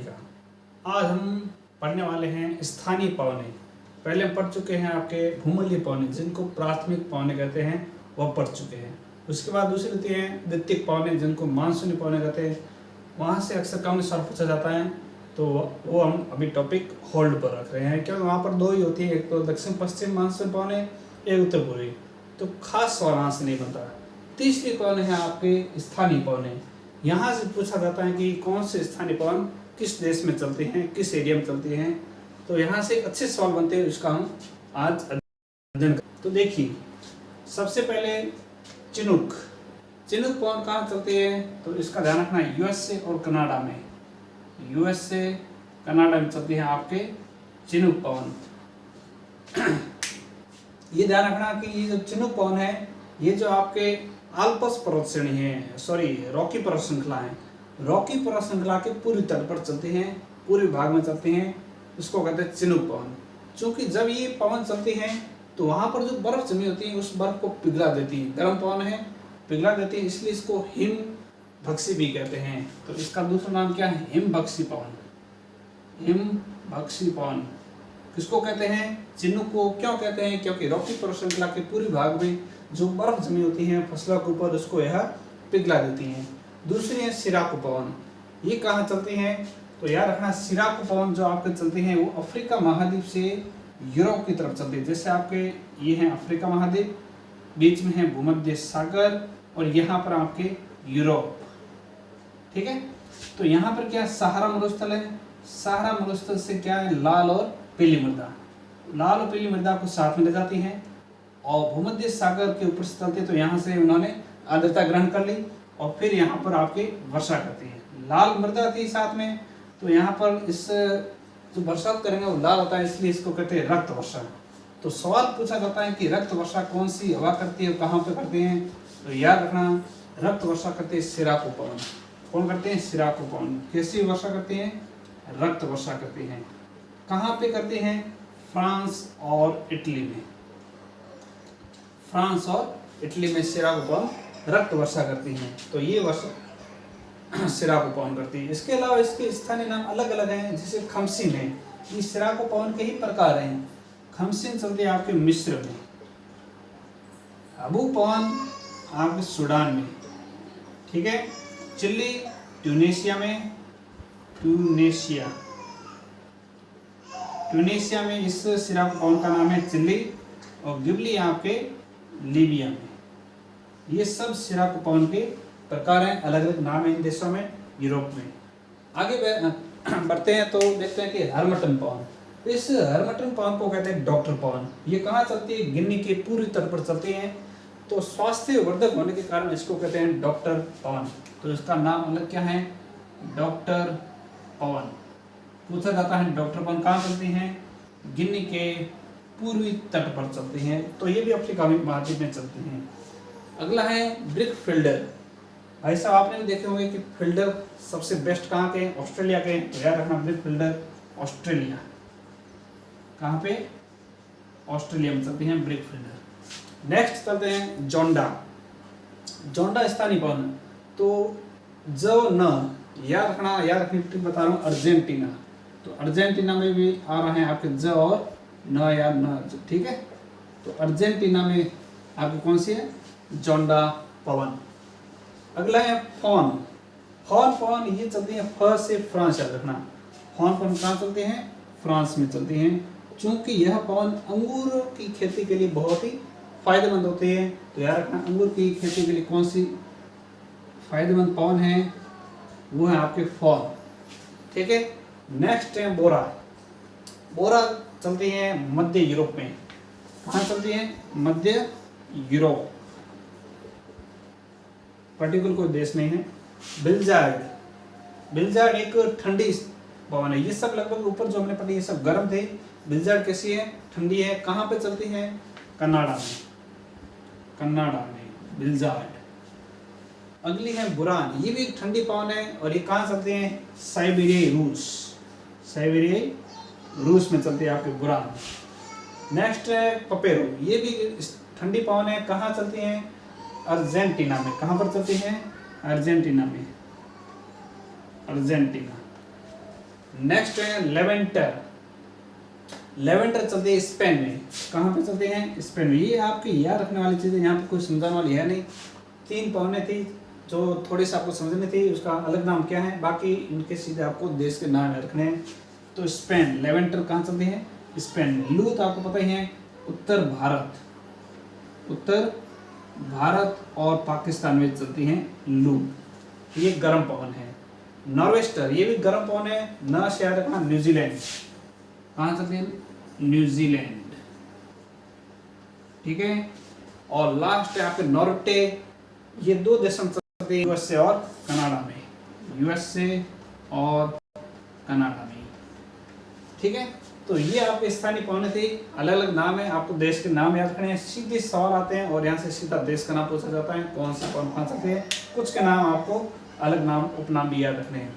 नमस्कार। आज हम पढ़ने वाले हैं स्थानीय पवनें। पहले हम पढ़ चुके हैं आपके भूमध्य पवनें, जिनको प्राथमिक पवनें कहते हैं, वह पढ़ चुके हैं। उसके बाद दूसरी होती हैं द्वितीयक पवनें, जिनको मानसूनी पवनें कहते हैं। वहाँ से अक्सर कम सवाल पूछा जाता है, तो वो हम अभी टॉपिक होल्ड पर रख रहे हैं, क्योंकि वहाँ पर दो ही होती है, एक तो दक्षिण पश्चिम मानसूनी पवनें, एक उत्तर पूर्वी, तो खास सवाल वहाँ से नहीं बनता। तीसरी पवन है आपके स्थानीय पवनें। यहाँ से पूछा जाता है कि कौन से स्थानीय पवन किस देश में चलते हैं, किस एरिया में चलते हैं, तो यहाँ से अच्छे सवाल बनते हैं, उसका हम आज अध्ययन करें। तो देखिए, सबसे पहले चिनूक पवन कहाँ चलते हैं, तो इसका ध्यान रखना है यूएसए और कनाडा में, यूएसए कनाडा में चलती है आपके चिनूक पवन। ये ध्यान रखना कि ये जो चिनूक पवन है, ये जो आपके आल्प्स पर्वत श्रेणी है, रॉकी पर्वत श्रृंखला है, रॉकी पर्वत श्रृंखला के पूर्वी तट पर चलते हैं, पूर्वी भाग में चलते हैं, इसको कहते हैं चिनूक पवन। क्योंकि जब ये पवन चलती हैं तो वहाँ पर जो बर्फ जमी होती है उस बर्फ को पिघला देती है, गर्म पवन है, पिघला देती है, इसलिए इसको हिमभक्षी भी कहते हैं। तो इसका दूसरा नाम क्या है, हिमभक्षी पवन। हिमभक्षी पवन किसको कहते हैं, चिनूक को क्यों कहते हैं, क्योंकि रॉकी पर्वत श्रृंखला के पूर्वी भाग में जो बर्फ जमी होती है फसलों के ऊपर, उसको यह पिघला देती हैं। दूसरी है सिराकू पवन। ये कहाँ चलती हैं, तो याद रखना सिराकू पवन जो आपके चलती हैं वो अफ्रीका महाद्वीप से यूरोप की तरफ चलती है। जैसे आपके ये है अफ्रीका महाद्वीप, बीच में है भूमध्य सागर और यहाँ पर आपके यूरोप, ठीक है। तो यहाँ पर क्या सहारा मरुस्थल है, सहारा मरुस्थल से क्या है लाल और पीली मृदा, लाल और पीली मृदा को साथ में ले जाती हैं और भूमध्य सागर के ऊपर से चलते, तो यहाँ से उन्होंने आर्द्रता ग्रहण कर ली और फिर यहाँ पर आपके वर्षा करती है। लाल मृदा थी साथ में, तो यहाँ पर इस जो बरसात करेंगे वो लाल होता है, इसलिए इसको कहते हैं रक्त वर्षा। तो सवाल पूछा जाता है कि रक्त वर्षा कौन सी हवा करती है, कहाँ पे करते हैं, तो याद रखना रक्त वर्षा करते हैं सिराकू पवन। कौन करते हैं, सिराकू पवन। कैसी वर्षा करते हैं, रक्त वर्षा करते हैं। कहाँ पे करते हैं, फ्रांस और इटली में, फ्रांस और इटली में सिराकू पवन रक्त वर्षा करती हैं। तो ये वर्षा सिराकू पवन करती है। इसके अलावा इसके स्थानीय नाम अलग अलग हैं, जैसे खमसिन है, ये सिराकू पवन के ही प्रकार हैं। खमसिन चलती है आपके मिस्र में, अबू पवन आपके सूडान में, ठीक है। चिल्ली ट्यूनेशिया में, ट्यूनेशिया में इस सिराकू पवन का नाम है चिल्ली, और गिबली आपके लीबिया में। ये सब सिराकू पवन के प्रकार हैं, अलग अलग नाम है इन देशों में, यूरोप में। आगे बढ़ते हैं तो देखते हैं कि हरमटन पवन। तो इस हरमटन पवन को कहते हैं डॉक्टर पवन। ये कहाँ चलती है, गिनी के पूर्वी तट पर चलती हैं, तो स्वास्थ्य वर्धक होने के कारण इसको कहते हैं डॉक्टर पवन। तो इसका नाम अलग क्या है, डॉक्टर पवन। पूछा जाता है डॉक्टर पवन कहाँ चलती हैं, गिनी के पूर्वी तट पर चलती हैं, तो ये भी अफ्रीका महाद्वीप में चलती हैं। अगला है ब्रिक फिल्डर। भाई साहब आपने भी देखे होंगे कि फिल्डर सबसे बेस्ट कहाँ के, ऑस्ट्रेलिया के, तो याद रखना ब्रिक फिल्डर ऑस्ट्रेलिया। कहाँ पे, ऑस्ट्रेलिया में चलती हैं ब्रिक फिल्डर। नेक्स्ट चलते हैं जोंडा स्थानीय पवन। तो जो न याद रखनी ट्रिक बता रहा हूँ, अर्जेंटीना। तो अर्जेंटीना में भी आ रहे हैं आपके ज और न या न, ठीक है। तो अर्जेंटीना में आपकी कौन सी है, जोंडा पवन। अगला है फॉन पवन। ये चलती है फ से फ्रांस, याद रखना। फॉन पवन कहाँ चलते हैं, फ्रांस में चलती हैं, क्योंकि यह पवन अंगूर की खेती के लिए बहुत ही फायदेमंद होते हैं। तो याद रखना अंगूर की खेती के लिए कौन सी फायदेमंद पवन है, वो है आपके फॉन, ठीक है। नेक्स्ट है बोरा चलती है मध्य यूरोप में। कहाँ चलती है, मध्य यूरोप, पर्टिकुलर कोई देश नहीं है। बिल्जार्ड एक ठंडी पवन है। ये सब लगभग ऊपर जो हमने पढ़ी ये सब गर्म थे, बिल्जार्ड कैसी है, ठंडी है। कहाँ पे चलती है, कनाडा में बिल्जार्ड। अगली है बुरान। ये भी एक ठंडी पवन है और ये कहाँ चलते हैं, साइबेरियाई रूस में चलती है आपके बुरान। नेक्स्ट है पपेरो। ये भी ठंडी पवन है, कहाँ चलती हैं, अर्जेंटीना में। कहाँ पर चलती हैं, अर्जेंटीना में, अर्जेंटीना। नेक्स्ट है लेवेंटर। लेवेंटर चलते हैं स्पेन में। कहाँ पे चलते हैं? स्पेन में। ये आपकी याद रखने वाली चीज़ें, यहाँ पे कोई समझाने वाली है नहीं। 3 पौने थी जो थोड़ी सी आपको समझनी थी, उसका अलग नाम क्या है, बाकी इनके सीधे आपको देश के नाम रखने हैं। तो स्पेन, लेवेंटर कहाँ चलती है? स्पेन में। लू तो आपको पता ही है, उत्तर भारत और पाकिस्तान में चलती हैं लू। ये गर्म पवन है। नॉर्वेस्टर, ये भी गर्म पवन है। न से याद रखना न्यूजीलैंड। कहाँ चलती है? न्यूजीलैंड। ठीक है। और लास्ट है आपके नॉर्टे। ये 2 देशों में चलते हैं, यूएसए और कनाडा में। यूएसए और कनाडा में। ठीक है। तो ये आपके स्थानीय पौने थे, अलग अलग नाम है। आपको देश के नाम याद रखने हैं। सीधे सवाल आते हैं और यहाँ से सीधा देश का नाम पूछा जाता है, कौन से पौन कहाँ सकते हैं। कुछ के नाम आपको अलग नाम उपनाम भी याद रखने हैं।